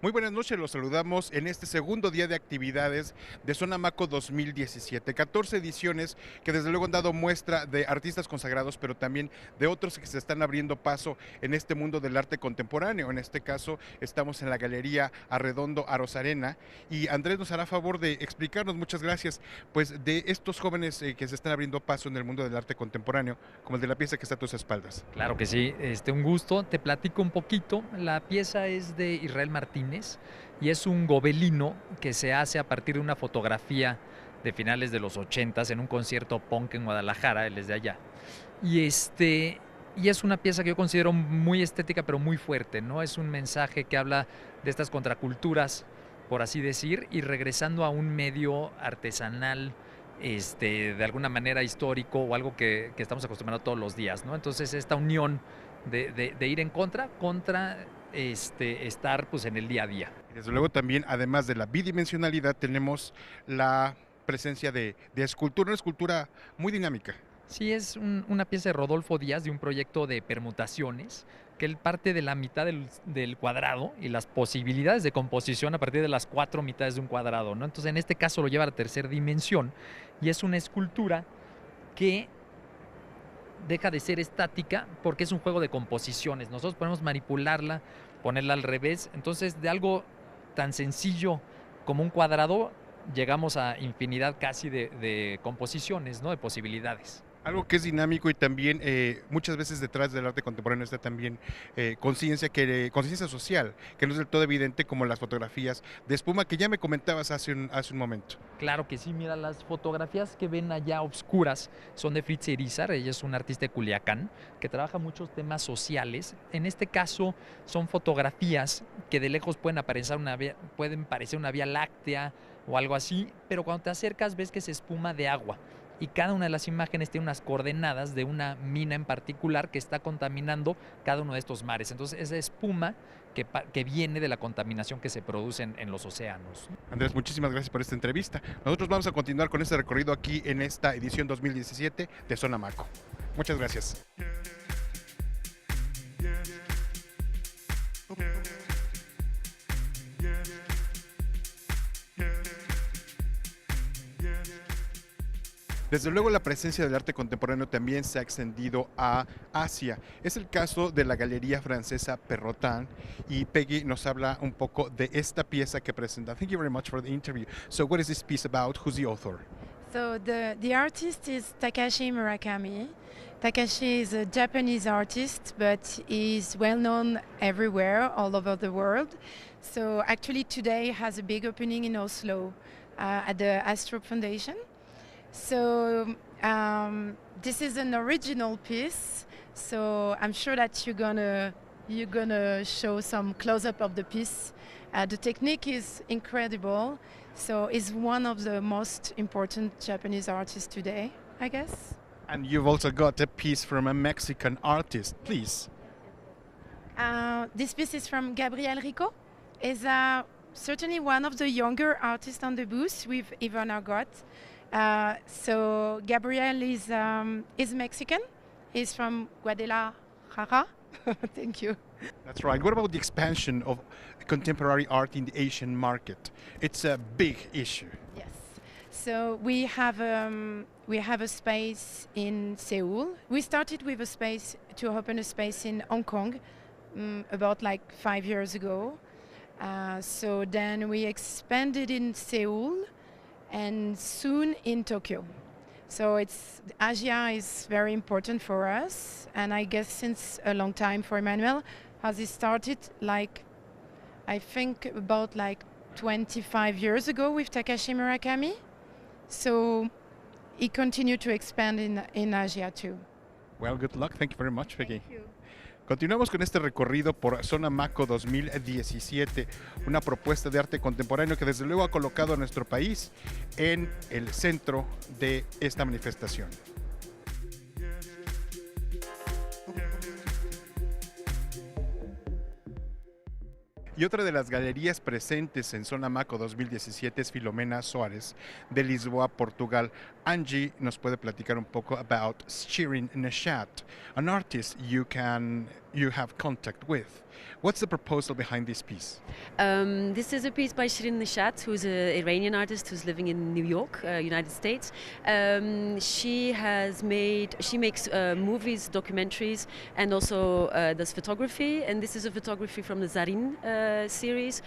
Muy buenas noches, los saludamos en este segundo día de actividades de Zona Maco 2017. 14 ediciones que desde luego han dado muestra de artistas consagrados, pero también de otros que se están abriendo paso en este mundo del arte contemporáneo. En este caso estamos en la galería Arredondo Arozarena y Andrés nos hará favor de explicarnos, muchas gracias, pues de estos jóvenes que se están abriendo paso en el mundo del arte contemporáneo, como el de la pieza que está a tus espaldas. Claro que sí, un gusto. Te platico un poquito. La pieza es de Israel Martínez y es un gobelino que se hace a partir de una fotografía de finales de los 80 en un concierto punk en Guadalajara, él es de allá. Y y es una pieza que yo considero muy estética pero muy fuerte, ¿no? Es un mensaje que habla de estas contraculturas, por así decir, y regresando a un medio artesanal, de alguna manera histórico o algo que estamos acostumbrados todos los días, ¿no? Entonces esta unión de ir en contra estar pues en el día a día. Y desde luego también, además de la bidimensionalidad, tenemos la presencia de escultura, una escultura muy dinámica. Sí, es una pieza de Rodolfo Díaz de un proyecto de permutaciones, que él parte de la mitad del cuadrado y las posibilidades de composición a partir de las 4 mitades de un cuadrado, ¿no? Entonces en este caso lo lleva a la tercera dimensión y es una escultura que deja de ser estática porque es un juego de composiciones. Nosotros podemos manipularla, ponerla al revés. Entonces, de algo tan sencillo como un cuadrado, llegamos a infinidad casi de composiciones, ¿no? De posibilidades. Algo que es dinámico y también muchas veces detrás del arte contemporáneo está también conciencia social, que no es del todo evidente como las fotografías de espuma que ya me comentabas hace un momento. Claro que sí, mira, las fotografías que ven allá obscuras son de Fritz Irizar, ella es una artista de Culiacán que trabaja muchos temas sociales. En este caso son fotografías que de lejos pueden parecer una vía láctea o algo así, pero cuando te acercas ves que es espuma de agua. Y cada una de las imágenes tiene unas coordenadas de una mina en particular que está contaminando cada uno de estos mares. Entonces, esa espuma que viene de la contaminación que se produce en los océanos. Andrés, muchísimas gracias por esta entrevista. Nosotros vamos a continuar con este recorrido aquí en esta edición 2017 de Zona Maco. Muchas gracias. Desde luego la presencia del arte contemporáneo también se ha extendido a Asia. Es el caso de la galería francesa Perrotin y Peggy nos habla un poco de esta pieza que presenta. Thank you very much for the interview. So what is this piece about? Who's the author? So the artist is Takashi Murakami. Takashi is a Japanese artist, but he's well known everywhere, all over the world. So actually today has a big opening in Oslo at the Astro Foundation. So this is an original piece. So I'm sure that you're gonna show some close-up of the piece. The technique is incredible. So he's one of the most important Japanese artists today, I guess. And you've also got a piece from a Mexican artist, please. This piece is from Gabriel Rico. Is certainly one of the younger artists on the booth with Ivana Argot. So Gabriel is Mexican. He's from Guadalajara. Thank you. That's right. What about the expansion of contemporary art in the Asian market? It's a big issue. Yes. So we have a space in Seoul. We started with a space to open a space in Hong Kong about like 5 years ago. So then we expanded in Seoul and soon in Tokyo. So Asia is very important for us, and I guess since a long time for Emmanuel, as he started like I think about like 25 years ago with Takashi Murakami. So he continued to expand in Asia too. Well, good luck. Thank you very much, Vicky. Thank you. Continuamos con este recorrido por Zona Maco 2017, una propuesta de arte contemporáneo que desde luego ha colocado a nuestro país en el centro de esta manifestación. Y otra de las galerías presentes en Zona Maco 2017 es Filomena Soares, de Lisboa, Portugal. Angie nos puede platicar un poco about Shirin Neshat, an artist you have contact with. What's the proposal behind this piece? This is a piece by Shirin Neshat, who's an Iranian artist who's living in New York, United States. She makes movies, documentaries, and also does photography. And this is a photography from the Zarin series,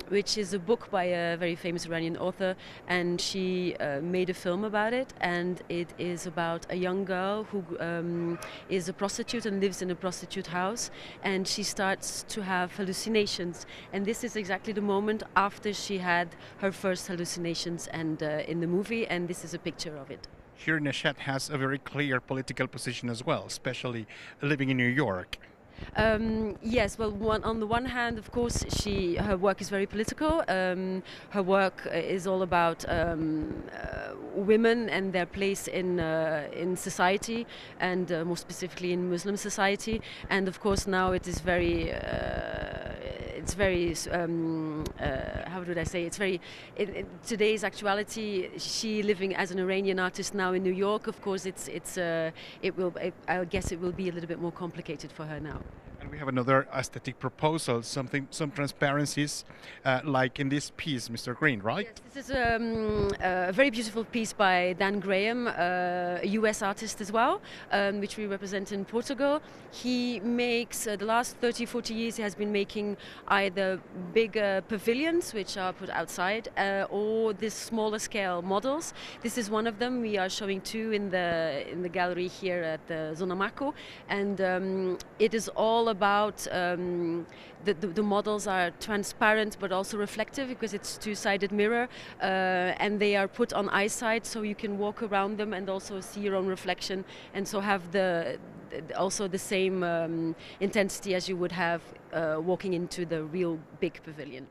which is a book by a very famous Iranian author. And she made a film about it. And it is about a young girl who is a prostitute and lives in a prostitute house. And she starts to have hallucinations, and this is exactly the moment after she had her first hallucinations, and in the movie, and this is a picture of it. Shirin Neshat has a very clear political position as well, especially living in New York. Yes, well, on the one hand, of course, her work is very political. Her work is all about women and their place in society, and more specifically in Muslim society. And of course, now it is very, how would I say? It's very in today's actuality. She living as an Iranian artist now in New York. Of course, I guess it will be a little bit more complicated for her now. And we have another aesthetic proposal, some transparencies, like in this piece, Mr. Green, right? Yes, this is a very beautiful piece by Dan Graham, a US artist as well, which we represent in Portugal. He makes, the last 30, 40 years, he has been making either big pavilions, which are put outside, or this smaller scale models. This is one of them. We are showing two in the gallery here at the Zona Maco, and it is all about the models are transparent but also reflective, because it's two-sided mirror, and they are put on eyesight, so you can walk around them and also see your own reflection, and so have also the same intensity as you would have walking into the real big pavilion.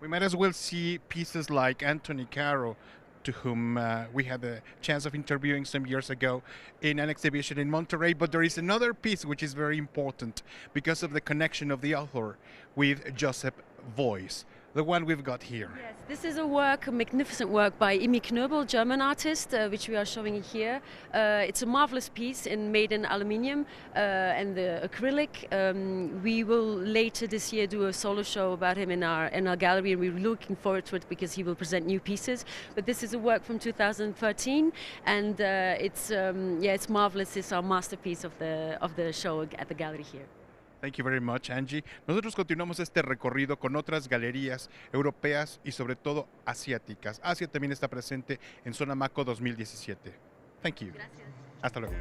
We might as well see pieces like Anthony Caro, to whom we had the chance of interviewing some years ago in an exhibition in Monterrey. But there is another piece which is very important because of the connection of the author with Joseph Beuys, the one we've got here. Yes, this is a magnificent work by Imi Knöbel, German artist, which we are showing here. It's a marvelous piece made in aluminium and the acrylic. We will later this year do a solo show about him in our gallery, and we're looking forward to it because he will present new pieces. But this is a work from 2013, and it's marvelous. It's our masterpiece of the show at the gallery here. Thank you very much, Angie. Nosotros continuamos este recorrido con otras galerías europeas y sobre todo asiáticas. Asia también está presente en Zona Maco 2017. Thank you. Gracias. Hasta luego.